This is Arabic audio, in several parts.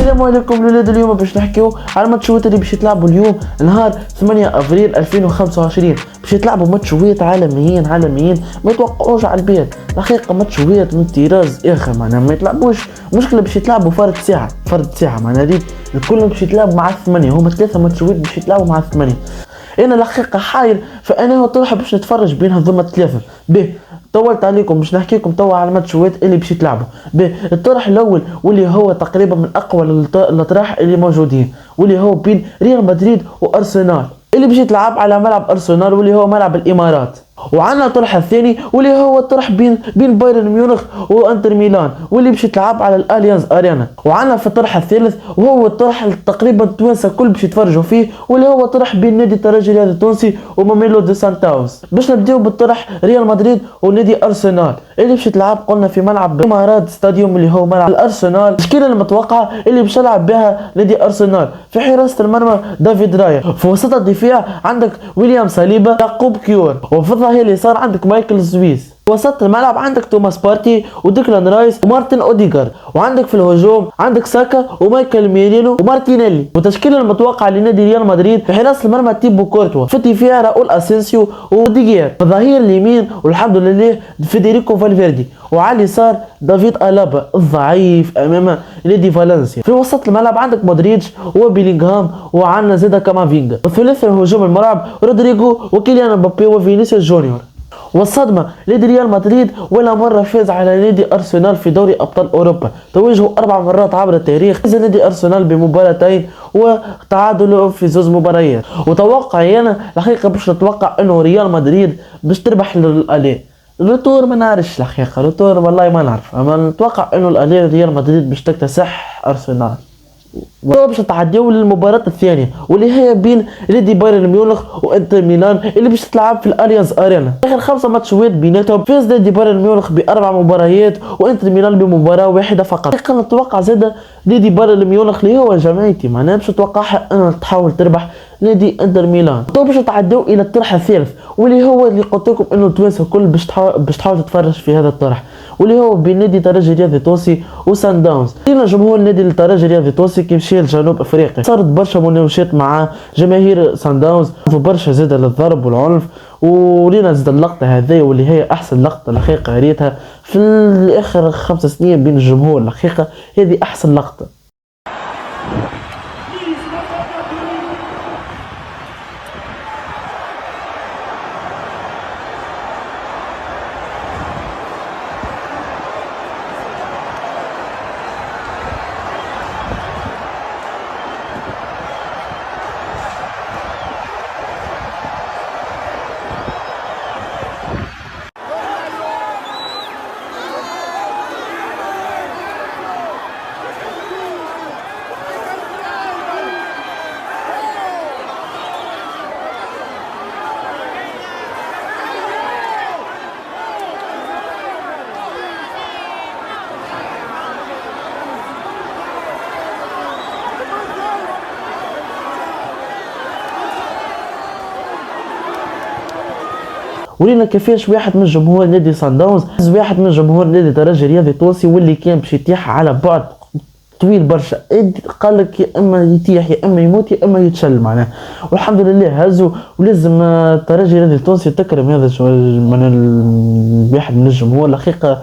السلام عليكم الولاد. اليوم باش نحكيو على الماتشات اللي باش يتلعبوا اليوم نهار 8 افريل 2025. باش يتلعبوا ماتشات عالميين ما يتوقعوش على البال. الحقيقه ماتشات من طراز اخر، معناها ما يتلعبوش مشكله باش يتلعبوا فرد ساعه معناها هذيك الكل باش يتلعبوا مع 8. هما 3 ماتشات باش يتلعبوا مع 8. انا الحقيقه حاير فانا طرح باش نتفرج بين هذوما الثلاثه. طولت عليكم باش نحكيكم توا على الماتشات اللي باش يتلعبوا. الطرح الاول واللي هو تقريبا من اقوى الاطراح اللي موجودين، واللي هو بين ريال مدريد وارسنال، اللي باش يتلعب على ملعب ارسنال واللي هو ملعب الامارات. وعندنا الطرح الثاني واللي هو الطرح بين بايرن ميونخ وانتر ميلان، واللي باش يتلعب على الاليانز ارينا. وعندنا في الطرح الثالث وهو الطرح تقريبا التوانسه الكل باش يتفرجوا فيه، واللي هو طرح بين نادي الترجي الرياضي التونسي وماميلودي سانتاوس. باش نبداو بالطرح ريال مدريد ونادي ارسنال اللي باش يتلعب قلنا في ملعب الامارات ستاديوم اللي هو ملعب الارسنال. التشكيله المتوقعه اللي باش يلعب بها نادي ارسنال: في حراسه المرمى دافيد رايا، في وسط الدفاع عندك ويليام ساليبا، يعقوب كيور، وفي الظهير اليسار عندك مايكل سويس. وسط الملعب عندك توماس بارتي وديكلان رايس ومارتن اوديغارد. وعندك في الهجوم عندك ساكا ومايكل ميرينو ومارتينيلي. والتشكيله المتوقعه لنادي ريال مدريد: في حراسه المرمى تيبو كورتوا، في الدفاع راؤول اسينسيو وديغير، في الظهير اليمين والحمد لله فيدريكو فالفيردي، وعلى اليسار دافيد الابا الضعيف امام نادي فالنسيا. في وسط الملعب عندك مودريتش وبيلينغهام، وعندنا زيدا كامافينجا. وثلاثي الهجوم الملعب رودريغو وكيليان مبابي وفينيسيوس جونيور. والصدمة نادي ريال مدريد ولا مرة فاز على نادي أرسنال في دوري أبطال أوروبا، تواجهوا 4 مرات عبر التاريخ. فاز نادي أرسنال بمباراتين وتعادلوا في 2 مباريات. وتوقعي أنا الحقيقة باش نتوقع أنه ريال مدريد باش تربح للألي. الريتور ما نعرفش الحقيقة، الريتور والله ما نعرف، أما نتوقع أنه الألي ريال مدريد باش تكتسح أرسنال. باش نتعداو للمباراة الثانية واللي هي بين نادي بايرن ميونخ وانتر ميلان اللي باش تلعب في الاليانز ارينا. اخر 5 ماتشات بيناتهم فاز نادي بايرن ميونخ ب4 مباريات وانتر ميلان بمباراة واحدة فقط. حقيقة نتوقع زاده نادي بايرن ميونخ اللي هو جماعتي معناها باش نتوقعها ان تحاول تربح نادي انتر ميلان. باش نتعداو الى الطرح الثالث واللي هو اللي قلت لكم انه التوانسه الكل باش تحاول تتفرج في هذا الطرح، واللي هو بين نادي الترجي الرياضي التونسي وسان داونز. لينا جمهور نادي الترجي الرياضي التونسي كي مشى لجنوب افريقيا صارت برشا مناوشات مع جماهير سان داونز وبرشا زاد للضرب والعنف. ولينا زاد اللقطه هذه واللي هي احسن لقطه الحقيقه ريتها في اخر 5 سنين بين الجمهور. الحقيقه هذه احسن لقطه. ولينا كيفاش واحد من جمهور نادي سان داونز واحد من جمهور نادي الترجي الرياضي التونسي واللي كان باش يتيح على بعد طويل برشا، قال لك يا اما يتيح يا اما يموت يا اما يتشل معناه. والحمد لله هزوا. ولازم الترجي الرياضي التونسي تكرم هذا من واحد من الجمهور. الحقيقه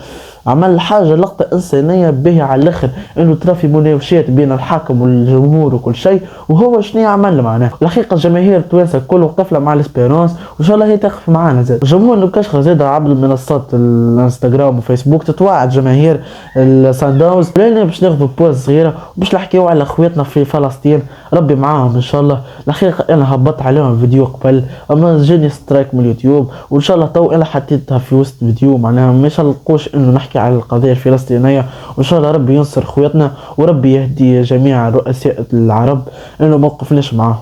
عمل حاجه لقطه انسانيه باهيه على الاخر، انه ترى في مناوشات بين الحاكم والجمهور وكل شيء، وهو شنو عمل معناه. الحقيقه الجماهير التوانسه الكل وقف مع الاسبيرونس وان شاء الله هي تقف معانا زاد. الجمهور الكشخه زاد عبر المنصات الانستغرام وفيسبوك تتوعد جماهير السان داونز لان باش ناخذوا بوز صغيره وباش نحكيو على خواتنا في فلسطين، ربي معاهم ان شاء الله. الحقيقه انا هبطت عليهم فيديو قبل اما جاني سترايك من اليوتيوب، وان شاء الله تو انا حطيتها في وسط فيديو معناها مش نلقوش انه نحكي على القضيه الفلسطينيه. وان شاء الله ربي ينصر خواتنا وربي يهدي جميع رؤساء العرب انه ما وقفناش معاهم.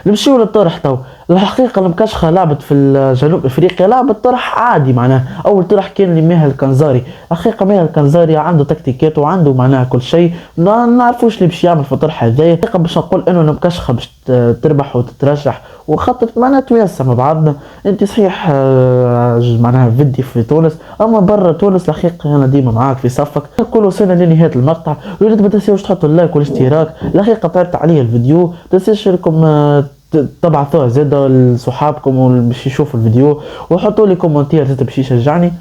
نمشيو للطرح تو. الحقيقة المكشخة لعبت في جنوب افريقيا لعبت طرح عادي معناها. اول طرح كان لماهر الكنزاري. الحقيقة ماهر الكنزاري عنده تكتيكات وعنده معناها كل شيء، ما نعرفوش اللي باش يعمل في الطرح هذايا. الحقيقة باش نقول انه المكشخة باش تربح وتترشح وخطط معناها تويسع مع بعضنا. انت صحيح معناها فيدي في تونس، اما برا تونس الحقيقة انا ديما معاك في صفك. نقولوا وصلنا لنهاية المقطع، وليت ما تنساوش تحطوا اللايك والاشتراك. الحقيقة طلعت عليه الفيديو، تنساوش انكم تبعثوه زاده لصحابكم باش يشوفوا الفيديو، وحطوا لي كومنتير باش يشجعني.